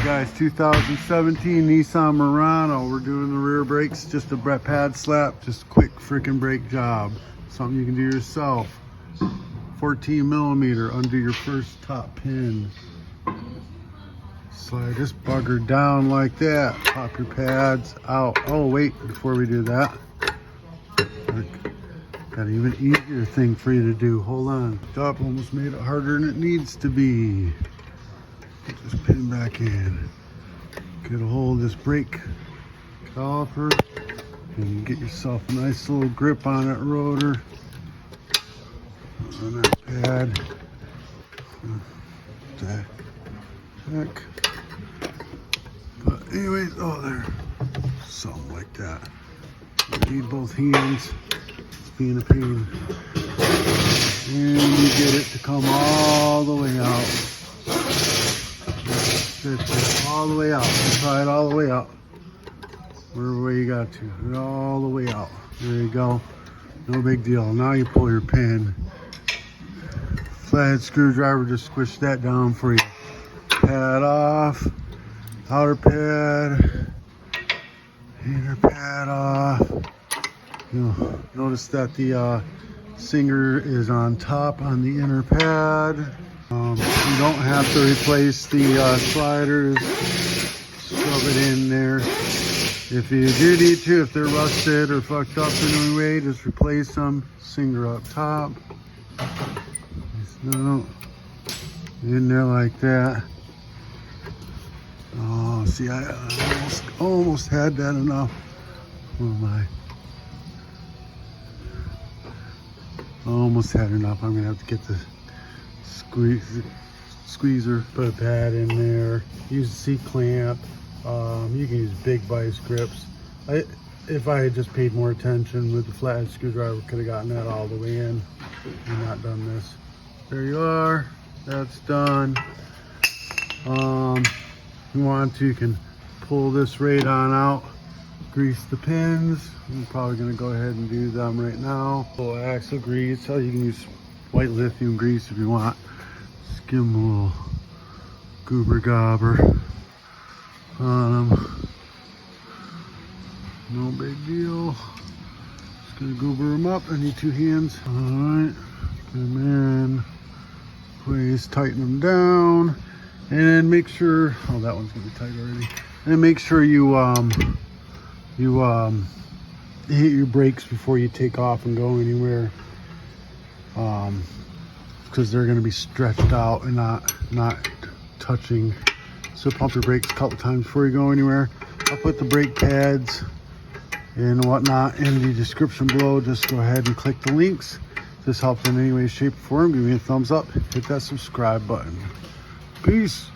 guys, 2017 Nissan Murano. We're doing the rear brakes, just a pad slap, just a quick freaking brake job. Something you can do yourself. 14 millimeter under your first top pin. Slide this bugger down like that. Pop your pads out. Oh wait, before we do that, got an even easier thing for you to do. Hold on. Stop, almost made it harder than it needs to be. Put this pin back in. Get a hold of this brake caliper and get yourself a nice little grip on that rotor. On that pad. Heck. But anyways, oh there. Something like that. You need both hands. It's being a pain. And you get it to come all the way out. All the way out. Try it all the way out. Whatever way you got to. All the way out. There you go. No big deal. Now you pull your pin. Flathead screwdriver, just squish that down for you. Pad off. Outer pad. Inner pad off. You'll notice that the Singer is on top on the inner pad. You don't have to replace the sliders. Shove it in there. If you do need to, if they're rusted or fucked up in any way, just replace them. Singer up top. No, in there like that. Oh, see, I almost had that enough. Oh my. Almost had enough. I'm gonna have to get the squeezer, put a pad in there, use the C-clamp. You can use big vice grips. If I had just paid more attention with the flathead screwdriver, could have gotten that all the way in and not done this. There you are. That's done. If you want to, you can pull this right on out, grease the pins. I'm probably going to go ahead and do them right now. A little axle grease. Oh, you can use white lithium grease if you want. Just give them a little goober gobber on them. No big deal. Just going to goober them up. I need two hands. All right. Get them in. Please tighten them down, and make sure, oh, that one's gonna be tight already. And make sure you hit your brakes before you take off and go anywhere, because they're gonna be stretched out and not touching. So pump your brakes a couple times before you go anywhere. I'll put the brake pads and whatnot in the description below. Just go ahead and click the links. If this helped in any way, shape, or form, give me a thumbs up. Hit that subscribe button. Peace.